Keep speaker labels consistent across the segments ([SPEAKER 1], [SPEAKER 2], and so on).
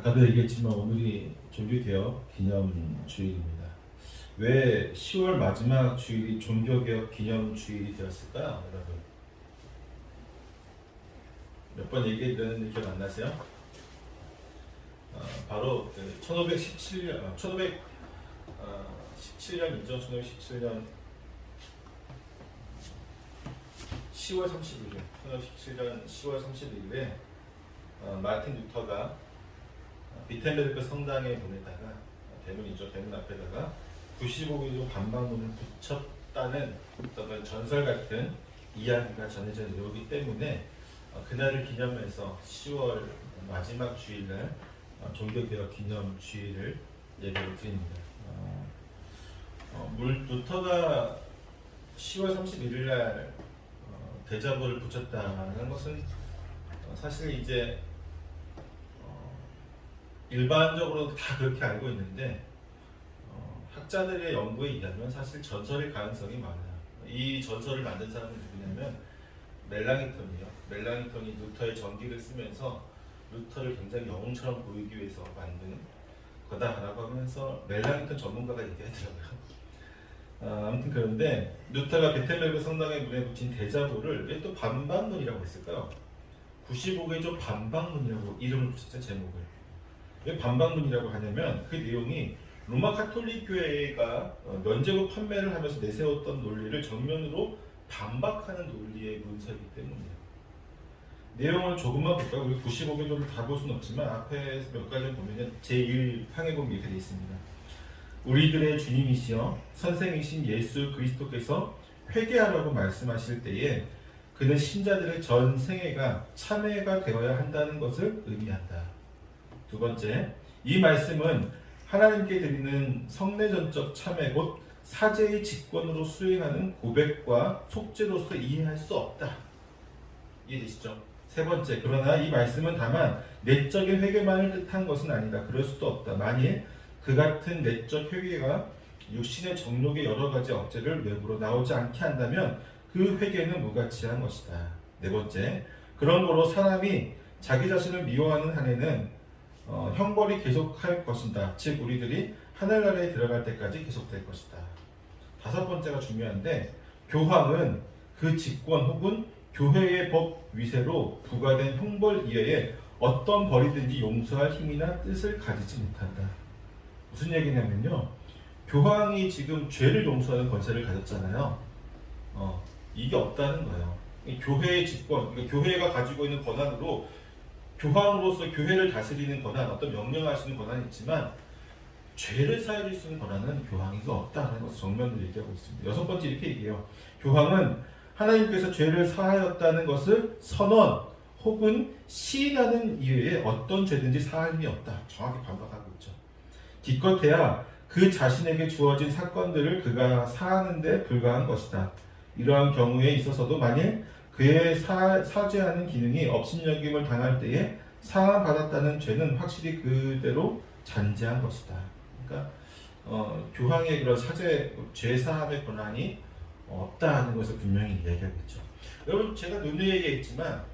[SPEAKER 1] 아까도 얘기했지만 오늘이 종교개혁 기념주일입니다. 왜 10월 마지막 주일이 종교개혁 기념주일이 되었을까요, 여러분? 몇 번 얘기해드렸는데 기억 안 나세요? 바로 1517년, 1517년이죠. 1517년 10월 31일, 1517년 10월 31일에 마틴 루터가 비텐베르크 성당에 보내다가 대문이죠. 대문 앞에다가 95개조 반박문을 붙였다는 어떤 전설 같은 이야기가 전해져 내려오기 때문에 그날을 기념해서 10월 마지막 주일날 종교개혁 기념 주일을 예배를 드립니다. 루터가 10월 31일날 대자보를 붙였다는 것은 사실 이제 일반적으로 다 그렇게 알고 있는데 학자들의 연구에 의하면 사실 전설일 가능성이 많아요. 이 전설을 만든 사람은 누구냐면 멜랑이톤이요. 멜랑이톤이 루터의 전기를 쓰면서 루터를 굉장히 영웅처럼 보이기 위해서 만든 거다라고 하면서 멜랑이톤 전문가가 얘기하더라고요. 아무튼 그런데 루터가 베텐베르크 성당의 문에 붙인 대자보를 왜 또 반박문이라고 했을까요? 95개조 반박문이라고 이름을 붙였죠, 제목을. 왜 반박문이라고 하냐면 그 내용이 로마 카톨릭 교회가 면제부 판매를 하면서 내세웠던 논리를 정면으로 반박하는 논리의 문서이기 때문이에요. 내용을 조금만 볼까요? 우리 95개조를 다 볼 수는 없지만 앞에 몇 가지 보면 제1항에 보면 이렇게 되어 있습니다. 우리들의 주님이시여 선생이신 예수 그리스도께서 회개하라고 말씀하실 때에 그는 신자들의 전 생애가 참회가 되어야 한다는 것을 의미한다. 두 번째, 이 말씀은 하나님께 드리는 성례전적 참회 곧 사죄의 직권으로 수행하는 고백과 속죄로서 이해할 수 없다. 이해되시죠? 세 번째, 그러나 이 말씀은 다만 내적인 회개만을 뜻한 것은 아니다. 그럴 수도 없다. 만일 그 같은 내적 회개가 육신의 정욕의 여러 가지 억제를 외부로 나오지 않게 한다면 그 회개는 무가치한 것이다. 네 번째, 그런 거로 사람이 자기 자신을 미워하는 한에는 형벌이 계속할 것이다. 즉 우리들이 하늘나라에 들어갈 때까지 계속될 것이다. 다섯 번째가 중요한데 교황은 그 직권 혹은 교회의 법 위세로 부과된 형벌 이외에 어떤 벌이든지 용서할 힘이나 뜻을 가지지 못한다. 무슨 얘기냐면요, 교황이 지금 죄를 용서하는 권세를 가졌잖아요. 이게 없다는 거예요. 교회의 직권, 그러니까 교회가 가지고 있는 권한으로 교황으로서 교회를 다스리는 권한, 어떤 명령할 수 있는 권한이 있지만 죄를 사해줄 수 있는 권한은 교황이가 없다는 것을 정면으로 얘기하고 있습니다. 여섯 번째 이렇게 얘기해요. 교황은 하나님께서 죄를 사하였다는 것을 선언 혹은 시인하는 이외에 어떤 죄든지 사할 힘이 없다. 정확히 반박하고 있죠. 기껏해야 그 자신에게 주어진 사건들을 그가 사하는 데 불과한 것이다. 이러한 경우에 있어서도 만일 그의 사죄하는 기능이 업신여김을 당할 때에 사함받았다는 죄는 확실히 그대로 잔재한 것이다. 그러니까 교황의 그런 죄 사함의 권한이 없다는 것을 분명히 이야기하고 있죠. 여러분 제가 누누이 얘기했지만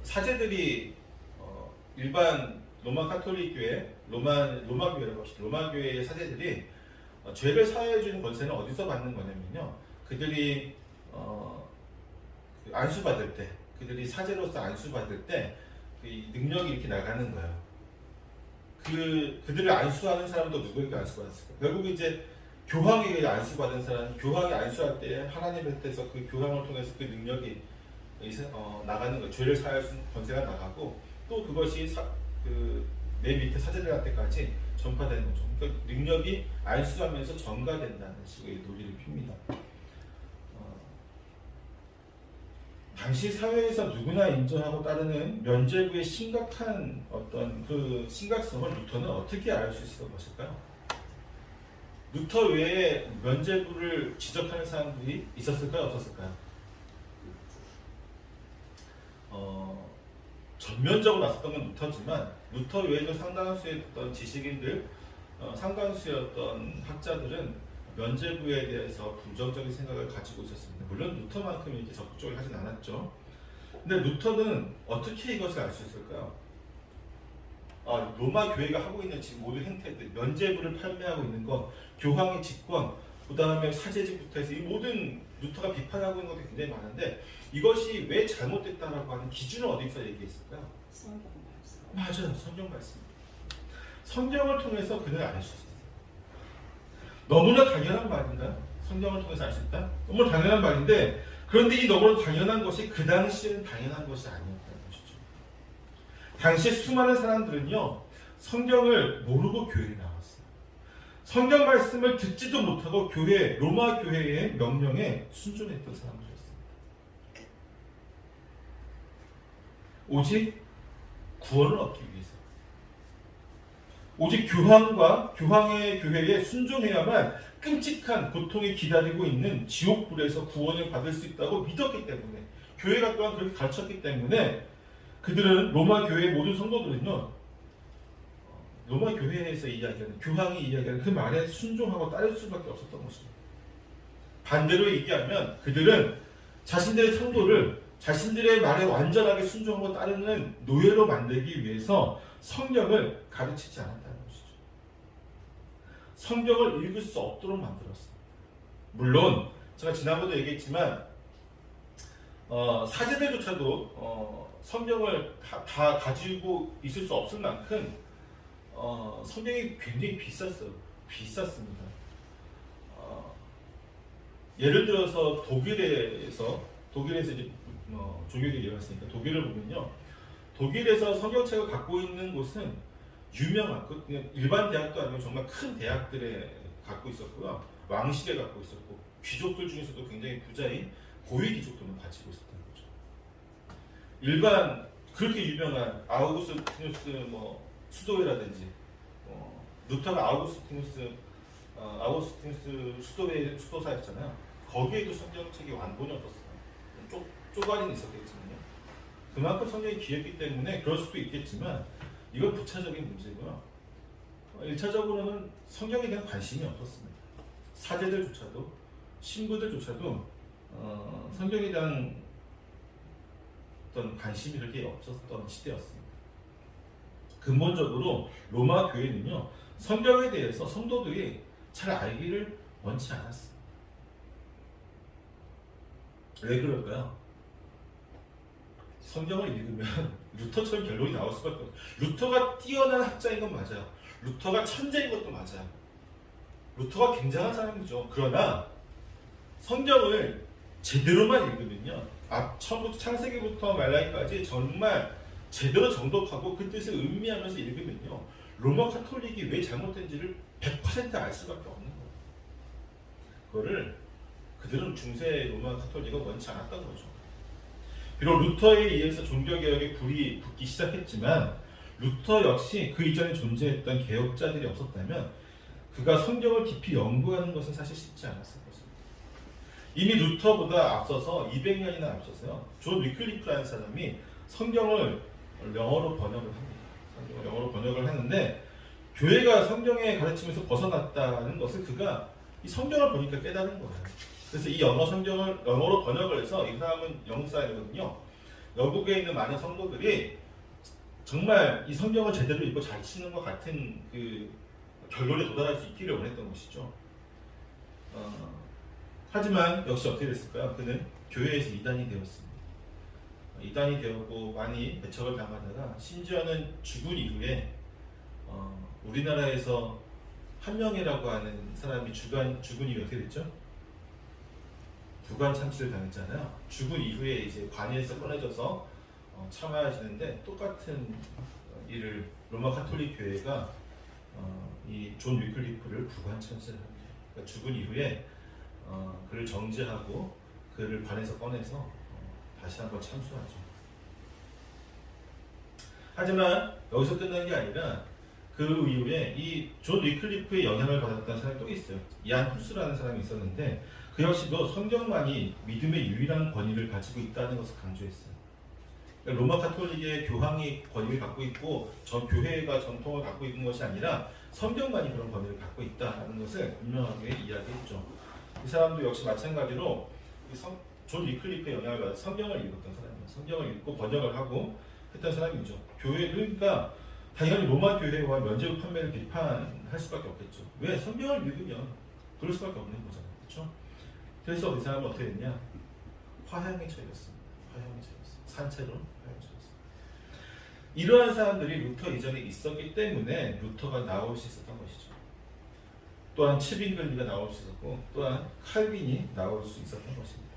[SPEAKER 1] 사제들이 일반 로마 카톨릭 교회, 로마 교회라고 합시다. 로마 교회의 사제들이 죄를 사해해 주는 권세는 어디서 받는 거냐면요. 그들이 안수받을 때, 그들이 사제로서 안수받을 때 그 능력이 이렇게 나가는 거예요. 그들을 안수하는 사람도 누구에게 안수받았을까? 결국 이제 교황에게 안수받은 사람, 교황이 안수할 때 하나님의 뜻에서 그 교황을 통해서 그 능력이 나가는 거예요. 죄를 사할 수 있는 권세가 나가고 또 그것이 내 밑에 사제들한테까지 전파되는 거죠. 그러니까 능력이 안수하면서 전가된다는 식의 논리를 핍니다. 당시 사회에서 누구나 인정하고 따르는 면죄부의 심각한 어떤 그 심각성을 루터는 어떻게 알 수 있었던 것일까요? 루터 외에 면죄부를 지적하는 사람들이 있었을까요? 없었을까요? 전면적으로 나섰던 건 루터지만 루터 외에도 상당수의 어떤 지식인들, 상당수의 어떤 학자들은 면죄부에 대해서 부정적인 생각을 가지고 있었습니다. 물론 루터만큼 이렇게 적극적으로 하진 않았죠. 근데 루터는 어떻게 이것을 알 수 있을까요? 로마 교회가 하고 있는 지금 모든 행태들, 면죄부를 판매하고 있는 것, 교황의 직권, 그 다음에 사제직부터 해서 이 모든 루터가 비판하고 있는 것도 굉장히 많은데 이것이 왜 잘못됐다라고 하는 기준을 어디서 얘기했을까요?
[SPEAKER 2] 성경 말씀.
[SPEAKER 1] 맞아요. 성경 말씀. 성경을 통해서 그는 알 수 있어요. 너무나 당연한 말인가요? 성경을 통해서 알 수 있다? 너무 당연한 말인데 그런데 이 너무나 당연한 것이 그 당시에는 당연한 것이 아니었다는 것이죠. 당시에 수많은 사람들은요 성경을 모르고 교회에 나왔어요. 성경 말씀을 듣지도 못하고 로마 교회의 명령에 순종했던 사람들이었습니다. 오직 구원을 얻기 위해서, 오직 교황의 교회에 순종해야만 끔찍한 고통이 기다리고 있는 지옥불에서 구원을 받을 수 있다고 믿었기 때문에, 교회가 또한 그렇게 가르쳤기 때문에 그들은 로마 교회의 모든 성도들은요 로마 교회에서 이야기하는, 교황이 이야기하는 그 말에 순종하고 따를 수밖에 없었던 것입니다. 반대로 얘기하면 그들은 자신들의 성도를 자신들의 말에 완전하게 순종하고 따르는 노예로 만들기 위해서 성경을 가르치지 않았다는 것이죠. 성경을 읽을 수 없도록 만들었습니다. 물론 제가 지난번에 얘기했지만 사제들조차도 성경을 다 가지고 있을 수 없을 만큼 성경이 굉장히 비쌌습니다. 예를 들어서 독일에서 이제 조교들이 일어났으니까 독일을 보면요, 독일에서 성경책을 갖고 있는 곳은 유명한 그냥 일반 대학도 아니고 정말 큰 대학들에 갖고 있었고요, 왕실에 갖고 있었고, 귀족들 중에서도 굉장히 부자인 고위 귀족들만 가지고 있었던 거죠. 일반 그렇게 유명한 아우구스티누스 수도회라든지 루터가 아우구스티누스 수도사였잖아요. 거기에도 성경책이 완본이 없었어요. 쪼가리는 있었겠지만요. 그만큼 성경이 귀했기 때문에 그럴 수도 있겠지만 이건 부차적인 문제고요. 1차적으로는 성경에 대한 관심이 없었습니다. 사제들조차도, 신부들조차도 성경에 대한 어떤 관심이 그렇게 없었던 시대였습니다. 근본적으로 로마 교회는요 성경에 대해서 성도들이 잘 알기를 원치 않았습니다. 왜 그럴까요? 성경을 읽으면 루터처럼 결론이 나올 수밖에 없어요. 루터가 뛰어난 학자인 건 맞아요. 루터가 천재인 것도 맞아요. 루터가 굉장한 사람이죠. 그러나 성경을 제대로만 읽으면요, 처음부터 창세기부터 말라기까지 정말 제대로 정독하고 그 뜻을 음미하면서 읽으면요, 로마 카톨릭이 왜 잘못된지를 100% 알 수밖에 없는 거예요. 그거를 그들은 중세 로마 카톨릭은 원치 않았던 거죠. 비록 루터에 의해서 종교개혁에 불이 붙기 시작했지만 루터 역시 그 이전에 존재했던 개혁자들이 없었다면 그가 성경을 깊이 연구하는 것은 사실 쉽지 않았을 것입니다. 이미 루터보다 앞서서 200년이나 앞서서요, 존 위클리프라는 사람이 성경을 영어로 번역을 합니다. 성경을 영어로 번역을 하는데 교회가 성경의 가르침에서 벗어났다는 것을 그가 이 성경을 보니까 깨달은 거예요. 그래서 이 영어 성경을 영어로 번역을 해서, 이 사람은 영국 사람이거든요. 영국에 있는 많은 성도들이 정말 이 성경을 제대로 읽고 잘 치는 것 같은 그 결론에 도달할 수 있기를 원했던 것이죠. 하지만 역시 어떻게 됐을까요? 그는 교회에서 이단이 되었습니다. 이단이 되었고 많이 배척을 당하다가 심지어는 죽은 이후에 우리나라에서 한명이라고 하는 사람이 죽은 이후에 어떻게 됐죠? 부관 참치를 당했잖아요. 죽은 이후에 이제 관에서 꺼내져서 참아지는데 똑같은 일을 로마 카톨릭 교회가 이 존 위클리프를 부관 참치를 합니다. 그러니까 죽은 이후에 그를 정죄하고 그를 관에서 꺼내서 다시 한번 참수하죠. 하지만 여기서 끝난 게 아니라 그 이후에 이 존 위클리프의 영향을 받았던 사람이 또 있어요. 이안 후스라는 사람이 있었는데 그 역시도 성경만이 믿음의 유일한 권위를 가지고 있다는 것을 강조했어요. 그러니까 로마 카톨릭의 교황이 권위를 갖고 있고 전 교회가 전통을 갖고 있는 것이 아니라 성경만이 그런 권위를 갖고 있다는 것을 분명하게 이야기했죠. 이 사람도 역시 마찬가지로 존 위클리프의 영향을 받아 성경을 읽었던 사람이에요. 성경을 읽고 번역을 하고 했던 사람이죠. 교회, 그러니까 당연히 로마 교회와 면죄부 판매를 비판할 수밖에 없겠죠. 왜? 성경을 믿으면 그럴 수밖에 없는 거잖아요. 그렇죠? 그래서 이 사람은 어떻게 됐냐? 화형에 처했습니다. 화형에 처했어요. 산채로 화형에 처했어요. 이러한 사람들이 루터 이전에 있었기 때문에 루터가 나올 수 있었던 것이죠. 또한 츠빙글리가 나올 수 있었고 또한 칼빈이 나올 수 있었던 것입니다.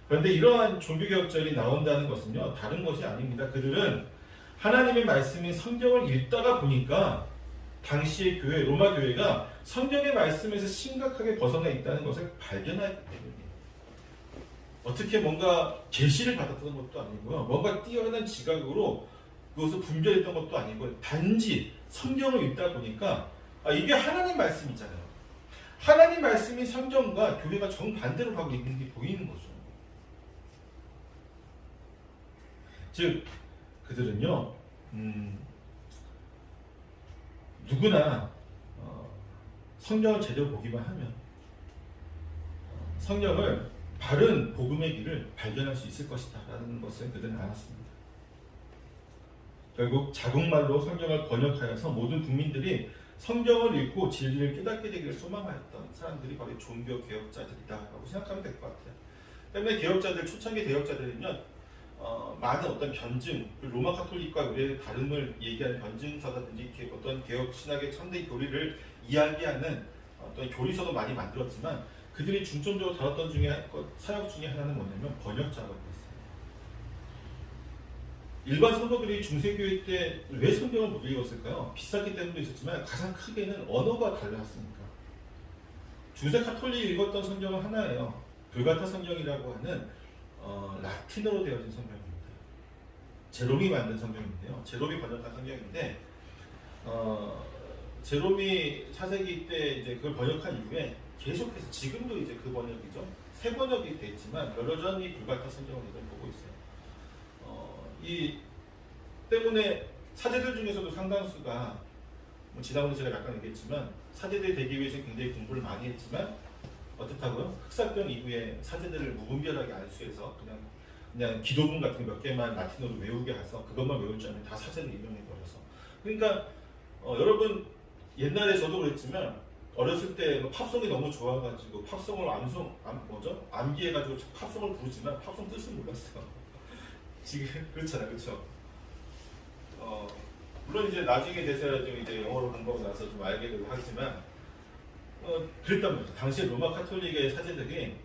[SPEAKER 1] 그런데 이러한 종교개혁자들이 나온다는 것은요, 다른 것이 아닙니다. 그들은 하나님의 말씀인 성경을 읽다가 보니까 당시의 교회, 로마 교회가 성경의 말씀에서 심각하게 벗어나 있다는 것을 발견했기 때문이에요. 어떻게 뭔가 계시를 받았던 것도 아니고요, 뭔가 뛰어난 지각으로 그것을 분별했던 것도 아니고, 단지 성경을 읽다 보니까 이게 하나님 말씀이잖아요. 하나님 말씀인 성경과 교회가 정반대로 가고 있는 게 보이는 거죠. 즉 그들은요, 누구나 성경을 제대로 보기만 하면 성경을 바른 복음의 길을 발견할 수 있을 것이다 라는 것을 그들은 알았습니다. 결국 자국말로 성경을 번역하여서 모든 국민들이 성경을 읽고 진리를 깨닫게 되기를 소망하였던 사람들이 바로 종교개혁자들이다라고 생각하면 될 것 같아요. 때문에 개혁자들, 초창기 개혁자들은요, 많은 어떤 변증, 로마 카톨릭과 의례의 다름을 얘기하는 변증서라든지 어떤 개혁 신학의 천대 교리를 이야기하는 어떤 교리서도 많이 만들었지만, 그들이 중점적으로 다뤘던 사역 중에 하나는 뭐냐면 번역 작업이었어요. 일반 성도들이 중세교회 때 왜 성경을 못 읽었을까요? 비쌌기 때문도 있었지만 가장 크게는 언어가 달랐으니까. 중세 카톨릭이 읽었던 성경은 하나예요. 불가타 성경이라고 하는 라틴어로 되어진 성경입니다. 제롬이 만든 성경인데요. 제롬이 번역한 성경인데, 제롬이 4세기 때 이제 그걸 번역한 이후에 계속해서 지금도 이제 그 번역이죠. 새 번역이 돼 있지만 여전히 불가타 성경을 보고 있어요. 이 때문에 사제들 중에서도 상당수가, 지난번에 제가 약간 얘기했지만 사제들이 되기 위해서 굉장히 공부를 많이 했지만 어떻다고요? 흑사병 이후에 사제들을 무분별하게 안수해서 그냥 기도문 같은 몇 개만 라틴어로 외우게 해서 그것만 외울 줄 알면 다 사제로 임명해버려서. 그러니까 여러분, 옛날에 저도 그랬지만 어렸을 때 팝송이 너무 좋아가지고 팝송을 암기해가지고 팝송을 부르지만 팝송 뜻을 몰랐어요. 지금 그렇잖아요, 그렇죠? 물론 이제 나중에 돼서야 좀 이제 영어로 공부하고 나서 좀 알게 되고 하지만 그랬단 말이죠. 당시 로마 카톨릭의 사제들이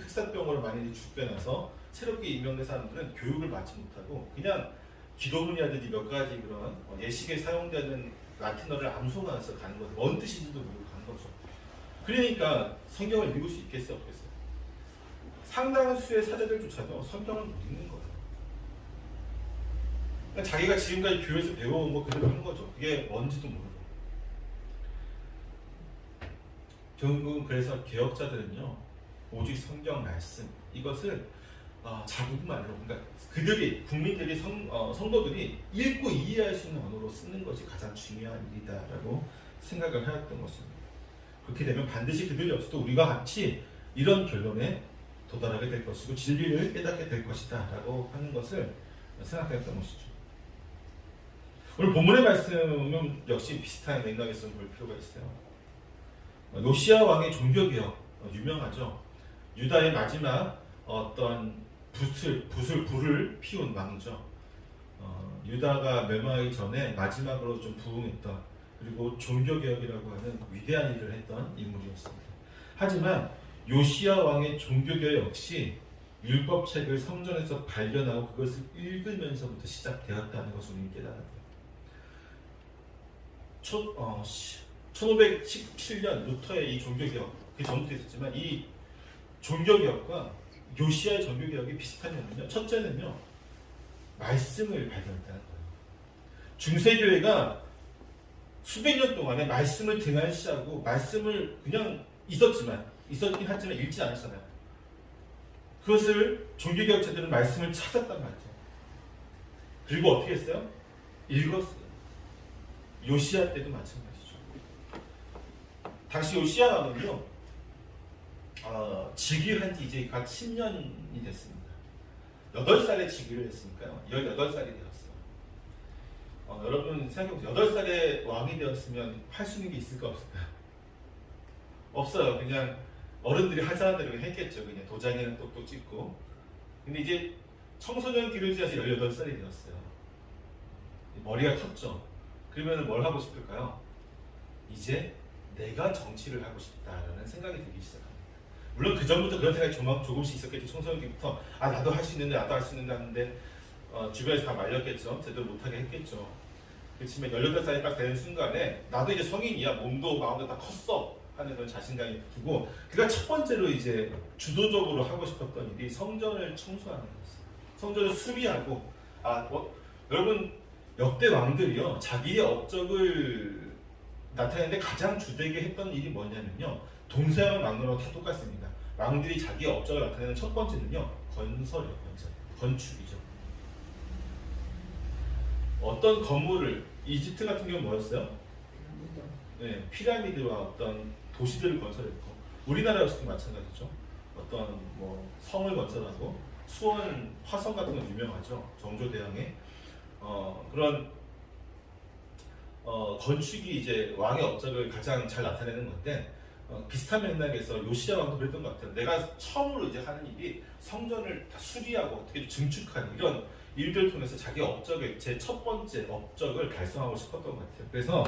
[SPEAKER 1] 흑사병으로 많이 죽게 나서 새롭게 임명된 사람들은 교육을 받지 못하고 그냥 기도문이라든지 몇 가지 그런 예식에 사용되는 라틴어를 암송하면서 가는 거죠. 뭔 뜻인지도 모르고 가는 거죠. 그러니까 성경을 읽을 수 있겠어요, 없겠어요? 상당수의 사제들조차도 성경을 못 읽는 거예요. 그러니까 자기가 지금까지 교회에서 배워온 거 그대로 하는 거죠. 그게 뭔지도 모르고. 결국은 그래서 개혁자들은요, 오직 성경 말씀 이것을 자국말로, 그러니까 국민들이 성도들이 읽고 이해할 수 있는 언어로 쓰는 것이 가장 중요한 일이다라고 생각을 하였던 것입니다. 그렇게 되면 반드시 그들 역시도 우리가 같이 이런 결론에 도달하게 될 것이고 진리를 깨닫게 될 것이다라고 하는 것을 생각했던 것이죠. 오늘 본문의 말씀은 역시 비슷한 맥락에서 볼 필요가 있어요. 요시야 왕의 종교개혁 유명하죠. 유다의 마지막 어떤 불을 피운 왕이죠. 유다가 멸망하기 전에 마지막으로 좀 부흥했던, 그리고 종교개혁이라고 하는 위대한 일을 했던 인물이었습니다. 하지만 요시야 왕의 종교개혁 역시 율법책을 성전에서 발견하고 그것을 읽으면서부터 시작되었다는 것을 우리는 깨달아야 돼요. 1517년 루터의 이 종교개혁, 그 전부터 있었지만 이 종교개혁과 요시야의 종교개혁이 비슷한 점은요, 첫째는요, 말씀을 발견했다는 거예요. 중세교회가 수백 년 동안에 말씀을 등한시하고 말씀을 그냥 있었긴 하지만 읽지 않았잖아요. 그것을 종교개혁자들은 말씀을 찾았단 말이죠. 그리고 어떻게 했어요? 읽었어요. 요시야 때도 마찬가지죠. 당시 요시야 왕은요, 즉위한 지 이제 각 10년이 됐습니다. 8살에 즉위를 했으니까요. 18살이 되었어요. 여러분 생각해보세요. 8살에 왕이 되었으면 할 수 있는 게 있을까 없을까요? 없어요. 그냥 어른들이 하자는 대로 했겠죠. 그냥 도장에는 똑똑 찍고. 근데 이제 청소년 기를 지나서 18살이 되었어요. 머리가 컸죠. 그러면 뭘 하고 싶을까요? 이제 내가 정치를 하고 싶다라는 생각이 들기 시작합니다. 물론 그 전부터 그런 생각이 조금씩 있었겠죠. 청소년기부터 나도 할 수 있는데 나도 할 수 있는데 하는데 주변에서 다 말렸겠죠. 제대로 못하게 했겠죠. 그렇지만 18살이 딱 되는 순간에 나도 이제 성인이야. 몸도 마음도 다 컸어 하는 그런 자신감이 두고 그가 첫 번째로 이제 주도적으로 하고 싶었던 일이 성전을 청소하는 거였어요. 성전을 수리하고 여러분 역대 왕들이요 자기의 업적을 나타내는데 가장 주되게 했던 일이 뭐냐면요 동서양 왕들하고 다 똑같습니다. 왕들이 자기의 업적을 나타내는 첫 번째는요 건설이요. 건축이죠. 어떤 건물을 이집트 같은 경우는 뭐였어요? 네, 피라미드와 어떤 도시들을 건설했고 우리나라 역시도 마찬가지죠. 어떤 뭐 성을 건설하고 수원 화성 같은 건 유명하죠. 정조대왕의 그런 건축이 이제 왕의 업적을 가장 잘 나타내는 건데 비슷한 맥락에서 요시야 왕도 그랬던 것 같아요. 내가 처음으로 이제 하는 일이 성전을 다 수리하고 어떻게 증축하는 이런 일들을 통해서 자기 업적을 제 첫 번째 업적을 달성하고 싶었던 것 같아요. 그래서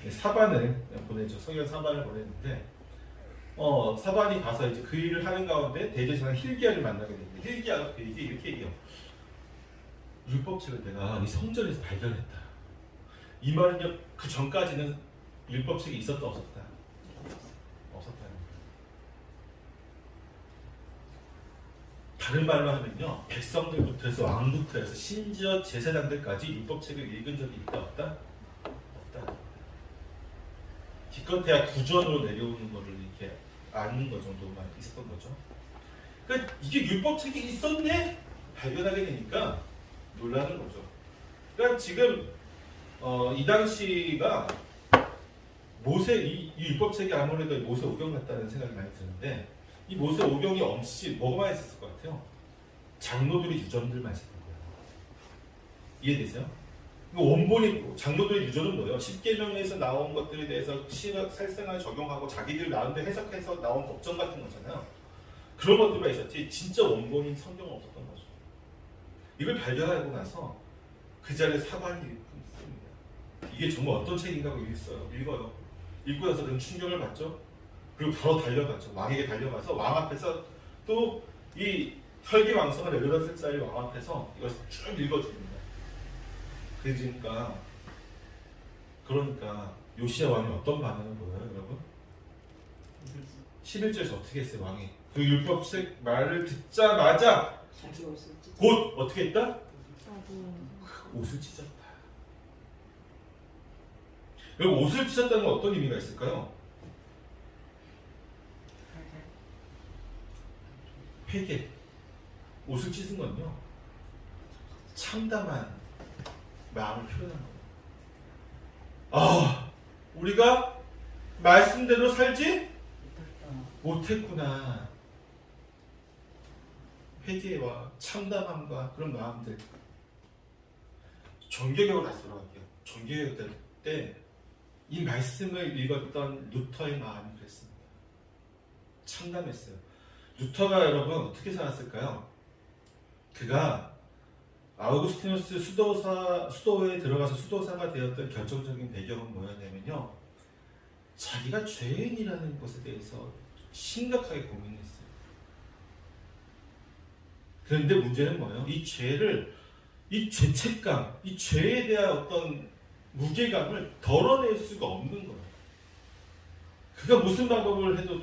[SPEAKER 1] 사반을 보내죠. 성경 사반을 보냈는데 사반이 가서 이제 그 일을 하는 가운데 대제사장 힐기야를 만나게 됩니다. 힐기야가 그에게 이렇게 얘기해요. 율법책을 내가 이 성전에서 발견했다. 이 말은요 그 전까지는 율법책이 있었다 없었다? 없었다는 거예요. 다른 말로 하면요 백성들부터 해서 왕부터 해서 심지어 제사장들까지 율법책을 읽은 적이 있다 없다? 없다. 기껏해야 구전으로 내려오는 거를 이렇게 아는 거 정도만 있었던 거죠. 그러니까 이게 율법책이 있었네? 발견하게 되니까 놀라는 거죠. 그러니까 지금 이 당시가 모세 이 율법책이 아무래도 모세 오경 같다는 생각이 많이 드는데 이 모세 오경이 없이 뭐가 많이 있었을 것 같아요? 장로들의 유전들만 있었던 거예요. 이해되세요? 원본이 장로들의 유전은 뭐예요? 십계명에서 나온 것들에 대해서 실생활 적용하고 자기들 나름대로 해석해서 나온 법정 같은 거잖아요. 그런 것들만 있었지 진짜 원본인 성경은 없었던 거죠. 이걸 발견하고 나서 그 자리에 사반이 있습니다. 이게 정말 어떤 책인가 하고 읽어요. 읽고 나서 그 충격을 받죠. 그리고 바로 달려가죠. 왕에게 달려가서 왕 앞에서 또 이 혈기왕성한 18살짜리 왕 앞에서 이걸 쭉 읽어줍니다. 그러니까 요시야 왕이 어떤 반응을 보여요, 여러분? 11절에서 어떻게 했어요, 왕이? 그 율법책 말을 듣자마자 곧 어떻게 했다? 옷을 찢었다. 여러분 옷을 찢었다는 건 어떤 의미가 있을까요? 회개. 옷을 찢은 건요 참담한 마음을 표현한 거예요. 우리가 말씀대로 살지 못했구나. 회개와 참담함과 그런 마음들. 종교개혁으로 다시 돌아갈게요. 종교개혁 때 이 말씀을 읽었던 루터의 마음이 그랬습니다. 참담했어요. 루터가 여러분 어떻게 살았을까요? 그가 아우구스티누스 수도에 들어가서 수도사가 되었던 결정적인 배경은 뭐였냐면요. 자기가 죄인이라는 것에 대해서 심각하게 고민했어요. 그런데 문제는 뭐예요? 이 죄책감, 이 죄에 대한 어떤 무게감을 덜어낼 수가 없는 거예요. 그가 무슨 방법을 해도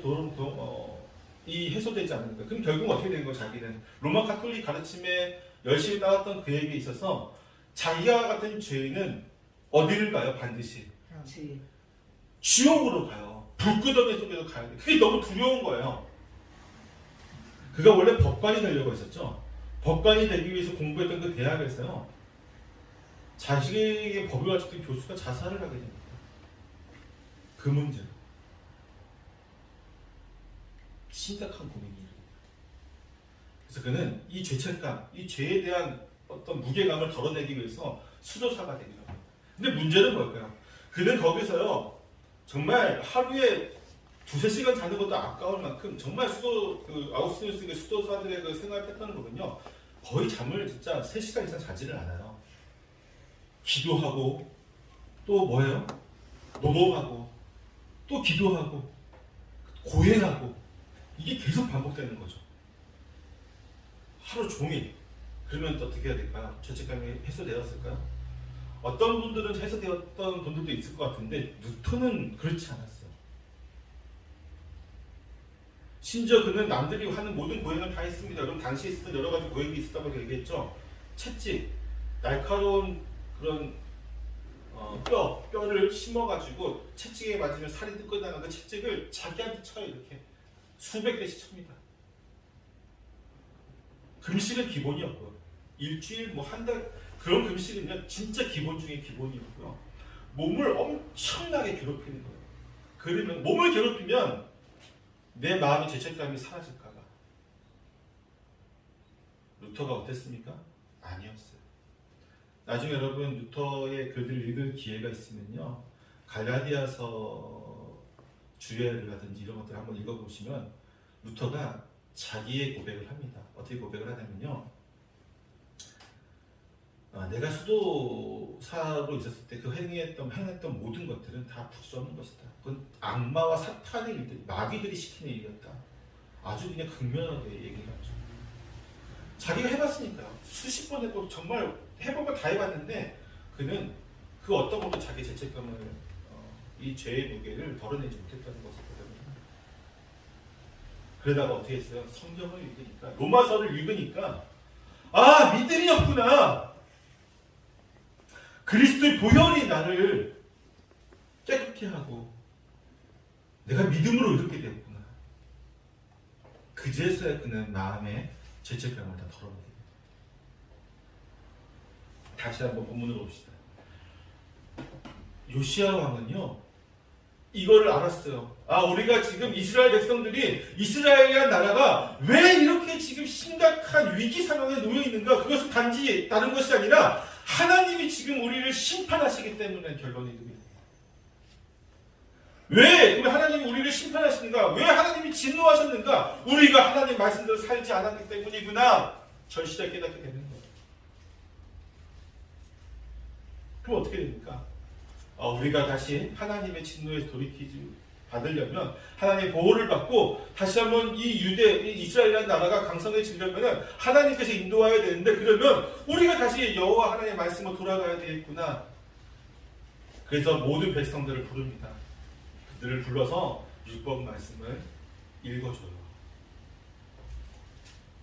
[SPEAKER 1] 해소되지 않는다. 그럼 결국 어떻게 된 거예요? 자기는 로마 가톨릭 가르침에 열심히 따랐던 그에게 있어서 자기와 같은 죄인은 어디를 가요? 반드시 지옥으로 가요. 불구덩이 속에서 가야 돼. 그게 너무 두려운 거예요. 그가 원래 법관이 되려고 했었죠. 법관이 되기 위해서 공부했던 그 대학에서요. 자식에게 법을 가르쳤던 교수가 자살을 하게 됩니다. 그 문제로. 심각한 고민이 일어납니다. 그래서 그는 이 죄책감, 이 죄에 대한 어떤 무게감을 덜어내기 위해서 수도사가 되기로 합니다. 근데 문제는 뭘까요? 그는 거기서요 정말 하루에 두세 시간 자는 것도 아까울 만큼 정말 아우스트리스의 수도사들의 그 생활 패턴을 보면요 거의 잠을 진짜 3시간 이상 자지를 않아요. 기도하고 또 뭐예요? 노동하고 또 기도하고 고행하고 이게 계속 반복되는 거죠. 하루 종일. 그러면 또 어떻게 해야 될까요? 죄책감이 해소되었을까요? 어떤 분들은 해소되었던 분들도 있을 것 같은데 뉴턴은 그렇지 않았어요. 심지어 그는 남들이 하는 모든 고행을 다 했습니다. 그럼 당시에 있었던 여러 가지 고행이 있었다고 얘기했죠. 채찍, 날카로운 그런 뼈를 심어가지고 채찍에 맞으면 살이 뜯겨나가는 그 채찍을 자기한테 쳐요. 이렇게 수백 대씩 칩니다. 금식은 기본이었고요. 일주일 한 달 그런 금식은요 진짜 기본 중에 기본이었고요. 몸을 엄청나게 괴롭히는 거예요. 그러면 몸을 괴롭히면 내 마음의 죄책감이 사라질까봐. 루터가 어땠습니까? 아니었어요. 나중에 여러분 루터의 글들을 읽을 기회가 있으면요 갈라디아서 주례라든지 이런 것들 한번 읽어보시면 루터가 자기의 고백을 합니다. 어떻게 고백을 하냐면요 내가 수도사로 있었을 때 그 행했던 모든 것들은 다 부질없는 것이다. 그건 악마와 사탄의 일들, 마귀들이 시키는 일이었다. 아주 그냥 극명하게 얘기를 하죠. 자기가 해봤으니까요. 수십 번 해보고 정말 해본 거 다 해봤는데 그는 그 어떤 것도 자기 죄책감을 이 죄의 무게를 덜어내지 못했다는 것을 보거든요. 그러다가 어떻게 했어요? 성경을 읽으니까 로마서를 읽으니까 아 믿음이 없구나. 그리스도의 보혈이 나를 깨끗게 하고 내가 믿음으로 이렇게 되었구나. 그제서야 그는 마음의 죄책감을 다 덜어내게 됩니다. 다시 한번 본문을 봅시다. 요시야 왕은요 이거를 알았어요. 우리가 지금 이스라엘 백성들이 이스라엘이라는 나라가 왜 이렇게 지금 심각한 위기 상황에 놓여 있는가? 그것은 단지 다른 것이 아니라 하나님이 지금 우리를 심판하시기 때문에 결론이 됩니다. 왜 하나님이 우리를 심판하시는가? 왜 하나님이 진노하셨는가? 우리가 하나님 말씀대로 살지 않았기 때문이구나. 절실하게 깨닫게 되는 거예요. 그럼 어떻게 됩니까? 우리가 다시 하나님의 진노에서 돌이키지 받으려면 하나님의 보호를 받고 다시 한번 이 이스라엘이라는 나라가 강성해지려면 하나님께서 인도해야 되는데 그러면 우리가 다시 여호와 하나님의 말씀으로 돌아가야 되겠구나. 그래서 모든 백성들을 부릅니다. 그들을 불러서 율법 말씀을 읽어줘요.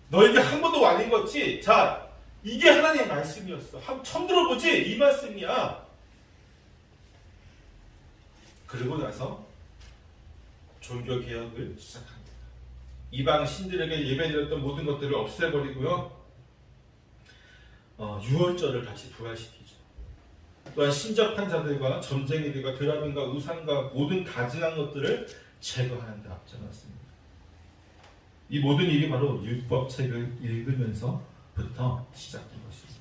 [SPEAKER 1] 너희들 한 번도 안 읽었지? 자, 이게 하나님의 말씀이었어. 처음 들어보지? 이 말씀이야. 그리고 나서 종교개혁을 시작합니다. 이방 신들에게 예배드렸던 모든 것들을 없애버리고요. 유월절을 다시 부활시키죠. 또한 신접한 자들과 점쟁이들과 드라민과 우상과 모든 가증한 것들을 제거하는 데 앞장섰습니다. 이 모든 일이 바로 율법책을 읽으면서부터 시작된 것입니다.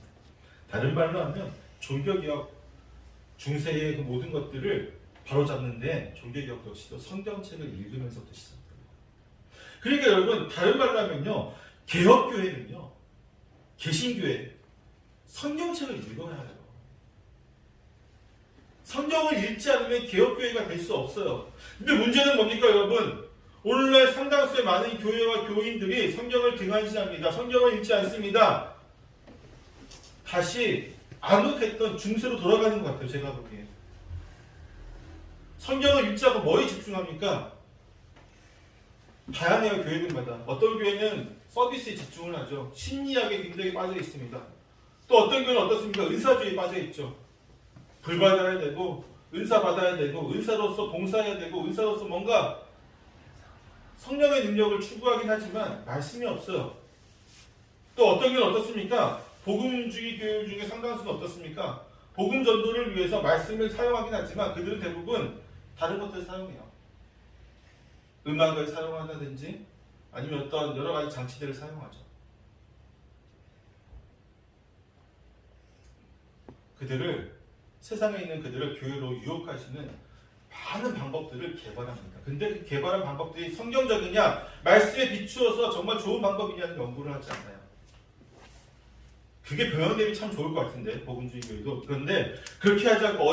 [SPEAKER 1] 다른 말로 하면 종교개혁 중세의 그 모든 것들을 바로잡는데 종교개혁 역시도 성경책을 읽으면서부터 시작됩니다. 그러니까 여러분 다른 말로 하면요 개혁교회는요 개신교회 성경책을 읽어야 해요. 성경을 읽지 않으면 개혁교회가 될 수 없어요. 근데 문제는 뭡니까 여러분? 오늘날 상당수의 많은 교회와 교인들이 성경을 등한시합니다. 성경을 읽지 않습니다. 다시 암흑했던 중세로 돌아가는 것 같아요. 제가 보기에. 성경을 읽지 않고 뭐에 집중합니까? 다양해요. 교회들마다. 어떤 교회는 서비스에 집중을 하죠. 심리학에 굉장히 빠져 있습니다. 또 어떤 교회는 어떻습니까? 은사주의에 빠져 있죠. 불 받아야 되고 은사 받아야 되고 은사로서 봉사해야 되고 은사로서 뭔가 성령의 능력을 추구하긴 하지만 말씀이 없어요. 또 어떤 교회는 어떻습니까? 복음주의 교회 중에 상당수는 어떻습니까? 복음 전도를 위해서 말씀을 사용하긴 하지만 그들은 대부분 다른 것들을 사용해요. 음악을 사용한다든지 아니면 어떤 여러 가지 장치들을 사용하죠. 그들을 세상에 있는 그들을 교회로 유혹할 수 있는 많은 방법들을 개발합니다. 근데 그 개발한 방법들이 성경적이냐, 말씀에 비추어서 정말 좋은 방법이냐는 연구를 하지 않아요. 그게 병행되면 참 좋을 것 같은데, 복음주의 교회도. 그런데 그렇게 하지 않고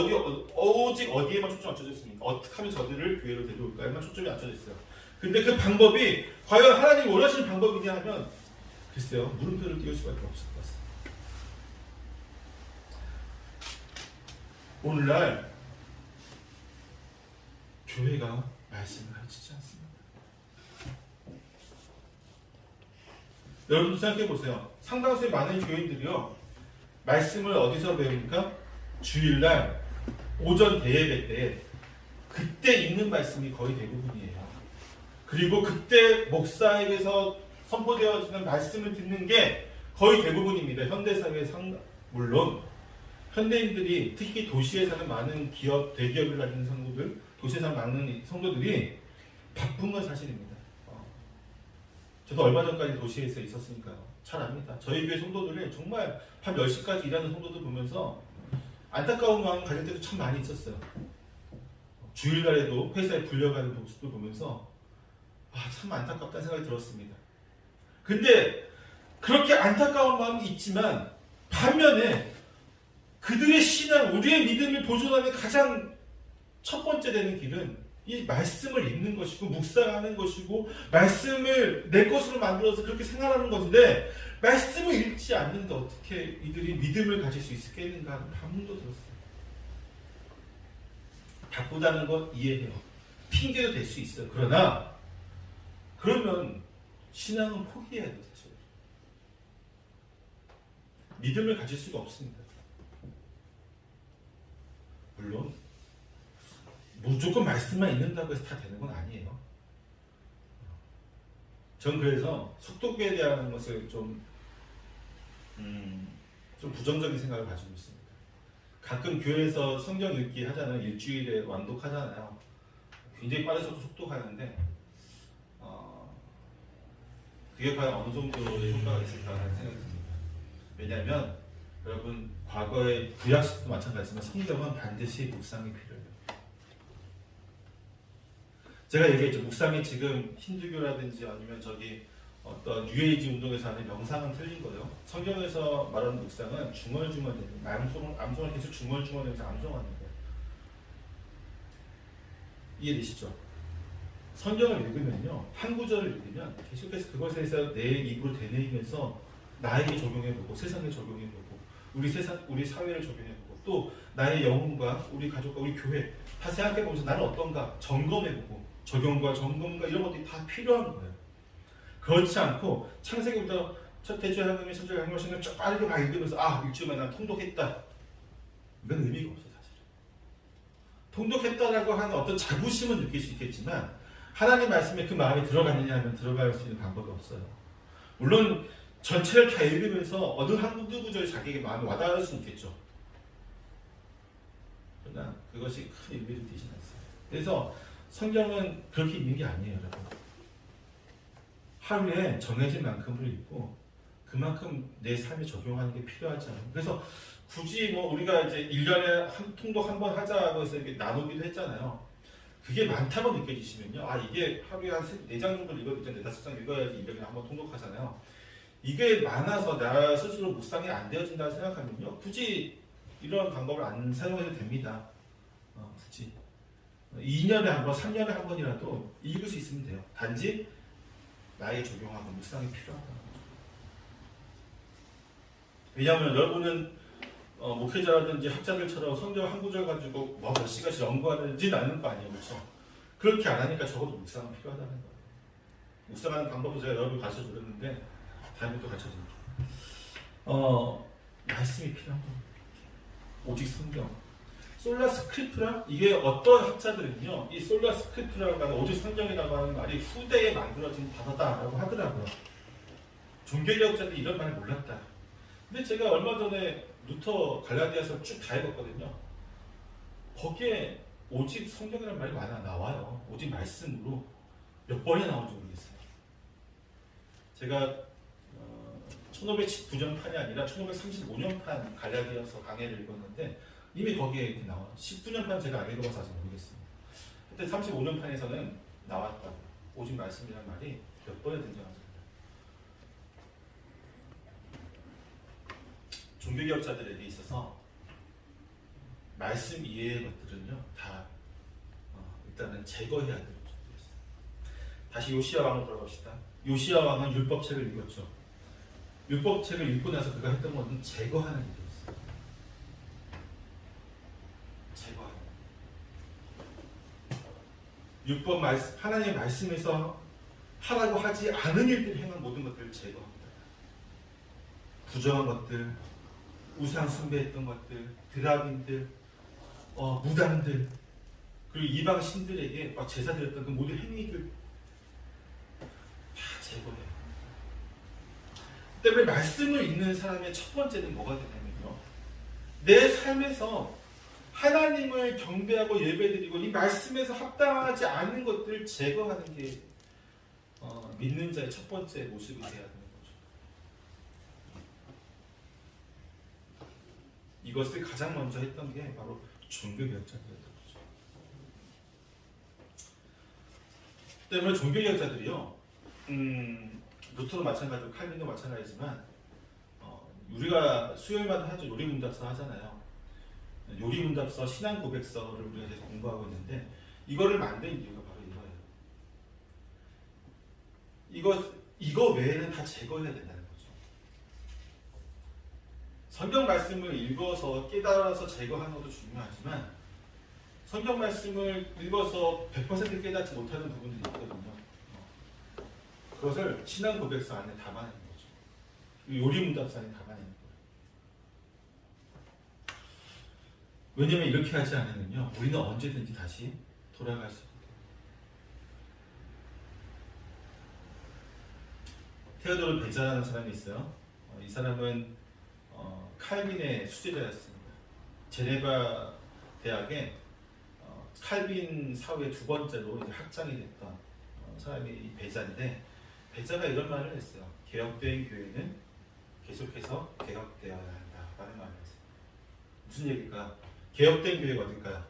[SPEAKER 1] 오직 어디에만 초점이 맞춰져 있습니까? 어떻게 하면 저들을 교회로 데려올까에만 초점이 맞춰져 있어요. 근데 그 방법이 과연 하나님이 원하시는 방법이냐 하면 글쎄요, 물음표를 띄울 수밖에 없을 것 같습니다. 오늘날 교회가 말씀을 가르치지 않습니다. 여러분도 생각해 보세요. 상당수의 많은 교인들이요, 말씀을 어디서 배웁니까? 주일날 오전 대예배 때 그때 읽는 말씀이 거의 대부분이에요. 그리고 그때 목사에게서 선포되어지는 말씀을 듣는 게 거의 대부분입니다. 현대사회 물론 현대인들이 특히 도시에 사는 많은 기업, 대기업을 가진 성도들, 도시에 사는 많은 성도들이 바쁜 건 사실입니다. 저도 얼마 전까지 도시에서 있었으니까요. 잘 압니다. 저희 교회 성도들이 정말 밤 10시까지 일하는 성도들 보면서 안타까운 마음 가질 때도 참 많이 있었어요. 주일날에도 회사에 불려가는 모습을 보면서 참 안타깝다는 생각이 들었습니다. 근데 그렇게 안타까운 마음이 있지만 반면에 그들의 신앙, 우리의 믿음을 보존하는 가장 첫 번째 되는 길은 이 말씀을 읽는 것이고 묵상하는 것이고 말씀을 내 것으로 만들어서 그렇게 생활하는 것인데 말씀을 읽지 않는데 어떻게 이들이 믿음을 가질 수 있겠는가 하는 반문도 들었어요. 바쁘다는 건 이해해요. 핑계도 될 수 있어요. 그러면 신앙은 포기해야 돼요. 사실 믿음을 가질 수가 없습니다. 물론 무조건 말씀만 읽는다고 해서 다 되는 건 아니에요. 전 그래서 속독에 대한 것을 좀 부정적인 생각을 가지고 있습니다. 가끔 교회에서 성경 읽기 하잖아요. 일주일에 완독하잖아요. 굉장히 빠르게 속독하는데 그게 과연 어느 정도의 효과가 있을까라는 생각이 듭니다. 왜냐하면 여러분 과거의 구약시대도 마찬가지지만 성경은 반드시 묵상이 필요해요. 제가 얘기했죠. 묵상이 지금 힌두교라든지 아니면 어떤 뉴에이지 운동에서 하는 명상은 틀린 거예요. 성경에서 말하는 묵상은 중얼중얼대는 암송을 계속 중얼중얼대면서 암송하는 거예요. 이해되시죠? 성경을 읽으면요, 한 구절을 읽으면 계속해서 그것에서 내 입으로 되뇌이면서 나에게 적용해보고 세상에 적용해보고 우리 사회를 적용해보고 또 나의 영혼과 우리 가족과 우리 교회 다 생각해보면서 나는 어떤가 점검해보고 적용과 점검과 이런 것들이 다 필요한 거예요. 그렇지 않고 창세기부터 첫 대주에 하나님의 천절 양육하시는 쭉 빠르게 막 읽으면서 일주일만에 난 통독했다. 이건 의미가 없어 사실. 통독했다라고 하는 어떤 자부심은 느낄 수 있겠지만 하나님 말씀에 그 마음이 들어가느냐 하면 들어갈 수 있는 방법이 없어요. 물론 전체를 다 읽으면서 어느 한두 구절이 자기에게 마음에 와닿을 수 있겠죠. 그러나 그것이 큰 의미를 띠지 않습니다. 그래서 성경은 그렇게 읽는 게 아니에요, 여러분. 하루에 정해진 만큼을 읽고 그만큼 내 삶에 적용하는 게 필요하지 않아요. 그래서 굳이 우리가 이제 1년에 통독 한 번 하자고 해서 이렇게 나누기도 했잖아요. 그게 많다고 느껴지시면요. 이게 하루에 한 4장 정도 읽어도 이제 4-5장 읽어야지 200일 한번 통독하잖아요. 이게 많아서 나 스스로 묵상이 안 되어진다고 생각하면요. 굳이 이런 방법을 안 사용해도 됩니다. 굳이 2년에 한 번, 3년에 한 번이라도 읽을 수 있으면 돼요. 단지 나에 적용하고 묵상이 필요하다. 왜냐하면 여러분은 목회자라든지 학자들처럼 성경 한 구절 가지고 몇 시간씩 연구하는지는 않는 거 아니에요, 그렇죠? 그렇게 안 하니까 적어도 묵상은 필요하다는 거예요. 묵상하는 방법도 제가 여러분 가르쳐 드렸는데 다음에 또 가르쳐 드릴게요. 말씀이 필요한 겁니다. 오직 성경. 솔라 스크립트라, 이게 어떤 학자들은요, 이 솔라 스크립트라고 하는 오직 성경이라고 하는 말이 후대에 만들어진 단어다라고 하더라고요. 종교개혁자들이 이런 말을 몰랐다. 근데 제가 얼마 전에 루터 갈라디아서 쭉 다 읽었거든요. 거기에 오직 성경이라는 말이 많이 나와요. 오직 말씀으로 몇 번이나 나온지 모르겠어요. 제가 1519년판이 아니라 1535년판 갈라디아서 강해를 읽었는데 이미 거기에 이렇게 나와. 19년판 제가 안 읽어봐서 아직 모르겠습니다. 그때 35년판에서는 나왔다고. 오직 말씀이라는 말이 몇 번에 등장하잖아요. 종교개혁자들에게 있어서 말씀 이외의 것들은요 다 일단은 제거해야 되는 것들이었어요. 다시 요시야 왕으로 돌아갑시다. 요시야 왕은 율법책을 읽었죠. 율법책을 읽고 나서 그가 했던 것은 제거하는 일이었어요. 제거하는. 율법 말씀, 하나님의 말씀에서 하라고 하지 않은 일들 행한 모든 것들을 제거합니다. 부정한 것들, 우상 숭배했던 것들, 드라빈들, 무당들, 그리고 이방 신들에게 막 제사 드렸던 그 모든 행위들 다 제거해요. 때문에 말씀을 읽는 사람의 첫 번째는 뭐가 되냐면요, 내 삶에서 하나님을 경배하고 예배드리고 이 말씀에서 합당하지 않은 것들을 제거하는 게 믿는 자의 첫 번째 모습이 되어야 되는 거죠. 이것을 가장 먼저 했던 게 바로 종교개혁자들이었던 거죠. 때문에 종교개혁자들이요, 루터도 마찬가지고 칼빈도 마찬가지지만 우리가 수요일마다 하죠. 요리문답서 하잖아요. 요리문답서, 신앙고백서를 우리가 계속 공부하고 있는데 이거를 만든 이유가 바로 이거예요. 이거 외에는 다 제거해야 된다는 거죠. 성경 말씀을 읽어서 깨달아서 제거하는 것도 중요하지만 성경 말씀을 읽어서 100% 깨닫지 못하는 부분들이 있거든요. 그것을 신앙 고백서 안에 담아내는 거죠. 요리문답서 안에 담아내는 거예요. 왜냐하면 이렇게 하지 않으면요, 우리는 언제든지 다시 돌아갈 수 있거든요. 테오도르 베자라는 사람이 있어요. 이 사람은 칼빈의 수제자였습니다. 제네바 대학에 칼빈 사후에 두 번째로 이제 학장이 됐던 사람이 이 베자인데, 베자가 이런 말을 했어요. 개혁된 교회는 계속해서 개혁되어야 한다라는 말을 했어요. 무슨 얘기일까? 개혁된 교회가 어딜까요?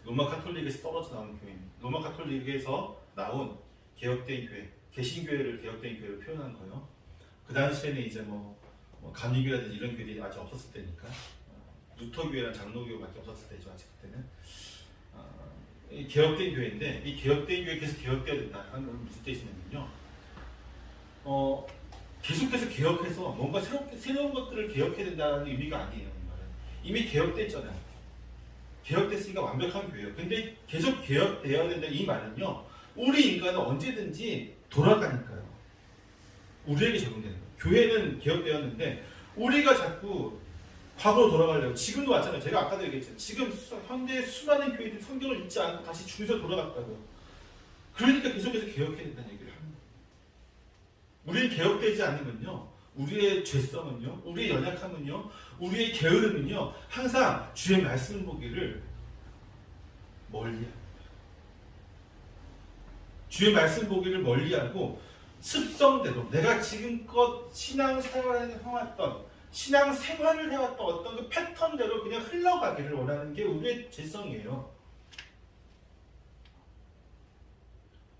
[SPEAKER 1] 로마 카톨릭에서 떨어져 나온 교회입니다. 로마 카톨릭에서 나온 개혁된 교회, 개신교회를 개혁된 교회로 표현한 거예요. 그 당시에는 이제 감리교회라든지 이런 교회들이 아직 없었을 때니까, 루터교회랑 장로교회밖에 없었을 때죠. 아직 그때는 이 개혁된 교회인데, 이 개혁된 교회 계속 개혁되어야 된다 하는 건 무슨 뜻이냐면요, 계속해서 개혁해서 뭔가 새로운 것들을 개혁해야 된다는 의미가 아니에요. 이 말은 이미 개혁됐잖아요. 개혁됐으니까 완벽한 교회예요. 근데 계속 개혁되어야 된다 이 말은요, 우리 인간은 언제든지 돌아가니까요. 우리에게 적용되는 거예요. 교회는 개혁되었는데 우리가 자꾸 과거로 돌아가려고. 지금도 맞잖아요. 제가 아까도 얘기했잖아요. 지금 현대 수많은 교회들이 성경을 읽지 않고 다시 주에서 돌아갔다고요. 그러니까 계속해서 개혁해야 된다는 얘기를 합니다. 우리는 개혁되지 않으면요, 우리의 죄성은요, 우리의 연약함은요, 우리의 게으름은요, 항상 주의 말씀 보기를 멀리합니다. 주의 말씀 보기를 멀리하고 습성대로 내가 지금껏 신앙생활을 해왔던 어떤 그 패턴대로 그냥 흘러가기를 원하는 게 우리의 죄성이에요.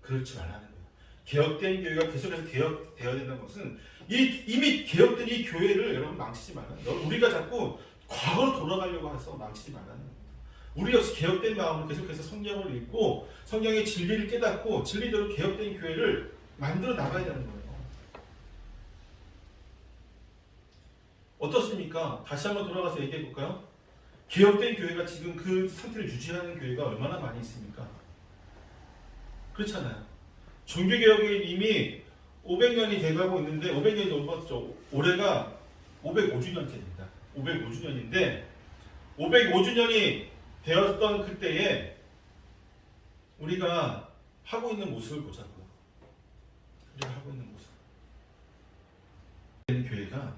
[SPEAKER 1] 그렇지 말라는 거예요. 개혁된 교회가 계속해서 개혁되어야 된다는 것은 이미 개혁된 이 교회를 여러분 망치지 말라는 거예요. 우리가 자꾸 과거로 돌아가려고 해서 망치지 말라는 거예요. 우리 역시 개혁된 마음으로 계속해서 성경을 읽고 성경의 진리를 깨닫고 진리대로 개혁된 교회를 만들어 나가야 되는 거예요. 어떻습니까? 다시 한번 돌아가서 얘기해 볼까요? 개혁된 교회가 지금 그 상태를 유지하는 교회가 얼마나 많이 있습니까? 그렇잖아요. 종교개혁이 이미 500년이 돼가고 있는데, 500년이 넘었죠. 올해가 505주년째입니다. 505주년인데 505주년이 되었던 그때에 우리가 하고 있는 모습을 보자고요. 우리가 하고 있는 모습. 교회가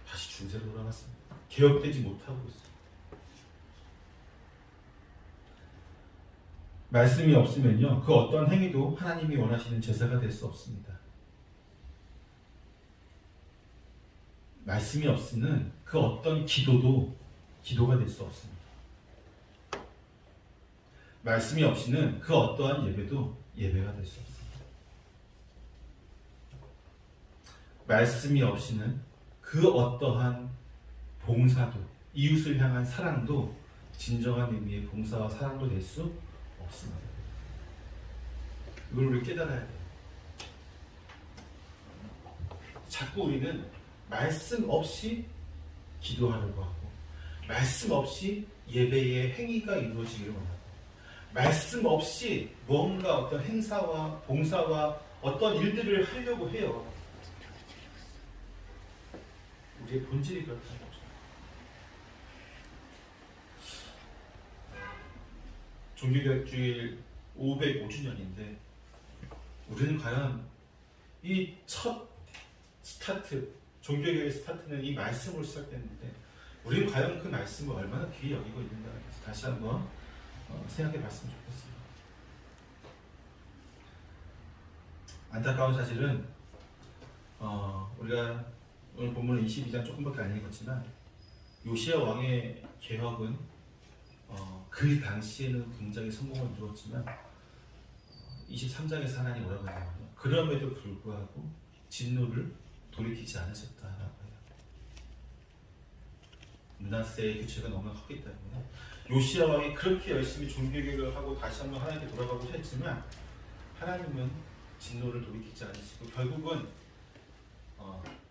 [SPEAKER 1] 다시 중세로 돌아갔습니다. 개혁되지 못하고 있습니다. 말씀이 없으면요, 그 어떤 행위도 하나님이 원하시는 제사가 될 수 없습니다. 말씀이 없이는 그 어떤 기도도 기도가 될 수 없습니다. 말씀이 없이는 그 어떠한 예배도 예배가 될 수 없습니다. 말씀이 없이는 그 어떠한 봉사도, 이웃을 향한 사랑도 진정한 의미의 봉사와 사랑도 될 수 없습니다. 이걸 우리 깨달아야 돼요. 자꾸 우리는 말씀 없이 기도하려고 하고, 말씀 없이 예배의 행위가 이루어지기를 원하고, 말씀 없이 뭔가 어떤 행사와 봉사와 어떤 일들을 하려고 해요. 우리의 본질이 그렇다는 거죠. 종교개혁주의 505주년인데 우리는 과연 이 첫 스타트, 종교개혁의 스타트는 이 말씀으로 시작됐는데 우리는 과연 그 말씀을 얼마나 귀히 여기고 있는가에 대해서 다시 한번 생각해 봤으면 좋겠습니다. 안타까운 사실은 우리가 오늘 본문은 22장 조금밖에 안 읽었지만 요시야 왕의 개혁은 그 당시에는 굉장히 성공을 이루었지만 23장에서 하나님 뭐라고 하냐면요, 그럼에도 불구하고 진노를 돌이키지 않으셨다라고 해요. 므낫세의 교체가 너무 컸기 때문에 요시야 왕이 그렇게 열심히 종교개혁을 하고 다시 한번 하나님께 돌아가고자 했지만 하나님은 진노를 돌이키지 않으시고 결국은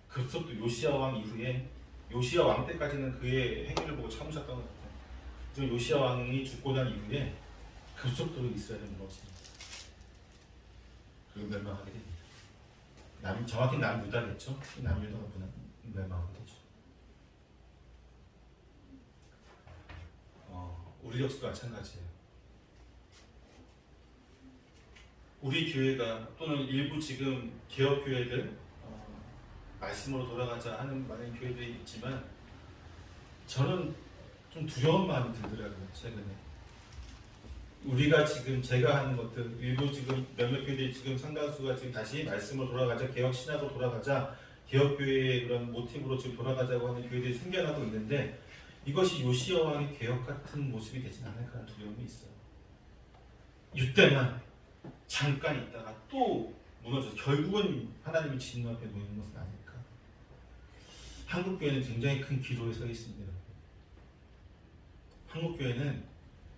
[SPEAKER 1] 그것도 요시야 왕 이후에 요시야 왕 때까지는 그의 행위를 보고 참으셨던 것 같아요. 그래서 요시야 왕이 죽고 난 이후에 급속도로 이스라엘은 무너집니다. 그리고 멸망하게 됩니다. 정확히 남유다겠죠. 남유다가 멸망하게 되죠. 우리 역사도 마찬가지예요. 우리 교회가 또는 일부 지금 개혁 교회들 말씀으로 돌아가자 하는 많은 교회들이 있지만 저는 좀 두려운 마음이 들더라고요. 최근에 우리가 지금 제가 하는 것들 일부 지금 몇몇 교회들이 지금 상당수가 지금 다시 말씀으로 돌아가자, 개혁 신학으로 돌아가자, 개혁 교회의 그런 모티브로 지금 돌아가자고 하는 교회들이 생겨나고 있는데 이것이 요시야 왕의 개혁 같은 모습이 되진 않을까 하는 두려움이 있어요. 이때만 잠깐 있다가 또 무너져서 결국은 하나님이 진노 앞에 놓이는 것은 아닐까. 한국 교회는 굉장히 큰 기로에 서 있습니다. 한국 교회는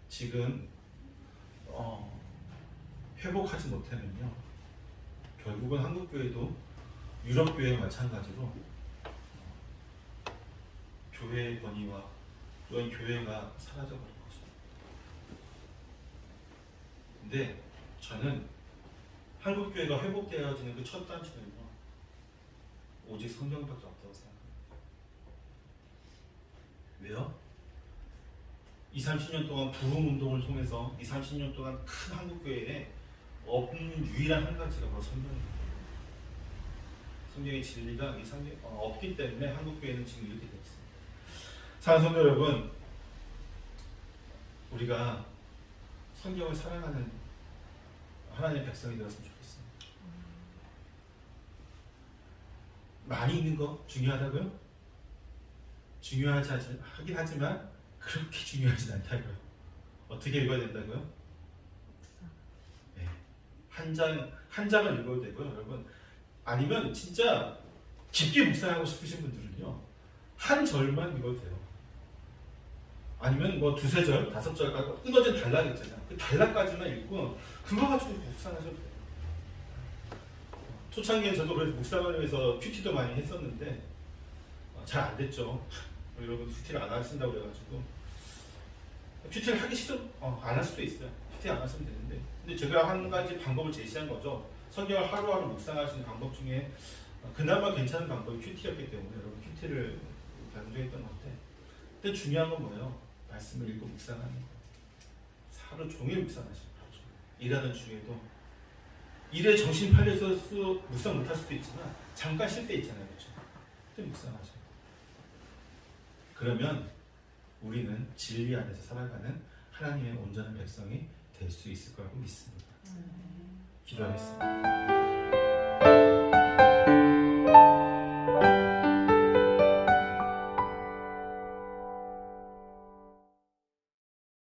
[SPEAKER 1] 지금 회복하지 못하면요, 결국은 한국 교회도 유럽 교회와 마찬가지로 교회의 권위와 또는 교회가 사라져버릴 것입니다. 근데 저는 한국 교회가 회복되어지는 그 첫 단추는요, 오직 성경밖에 없다고 생각합니다. 왜요? 20-30년 동안 부흥 운동을 통해서 20-30년 동안 큰 한국 교회에 없는 유일한 한 가지가 바로 성경입니다. 성경의 진리가 없기 때문에 한국 교회는 지금 이렇게 되어 있습니다. 사랑하는 성도 여러분, 우리가 성경을 사랑하는 하나님의 백성이 되었으면 좋겠습니다. 많이 있는 거 중요하다고요? 하긴 하지만 그렇게 중요하진 않다고요. 어떻게 읽어야 된다고요? 네. 한 장을 읽어도 되고요, 여러분. 아니면 진짜 깊게 묵상하고 싶으신 분들은요, 한 절만 읽어도 돼요. 아니면 뭐 2-3절, 5절, 끊어진 단락 있잖아요. 그 단락까지만 읽고 그거 가지고 묵상하셔도 돼요. 초창기엔 저도 그래서 묵상을 위해서 큐티도 많이 했었는데 잘 안 됐죠. 여러분 큐티를 안 하신다고 그래가지고 큐티를 하기 싫어 안 할 수도 있어요. 큐티 안 하시면 되는데, 근데 제가 한 가지 방법을 제시한 거죠. 성경을 하루하루 묵상하시는 방법 중에 그나마 괜찮은 방법이 큐티였기 때문에 여러분 큐티를 강조했던 것 같아요. 근데 중요한 건 뭐예요? 말씀을 읽고 묵상하는 거예요. 하루 종일 묵상하시는 거죠. 일하는 중에도 일에 정신 팔려서 묵상 못할 수도 있지만 잠깐 쉴 때 있잖아요, 그렇죠? 그때 묵상하죠. 그러면 우리는 진리 안에서 살아가는 하나님의 온전한 백성이 될 수 있을 거라고 믿습니다. 기도하겠습니다.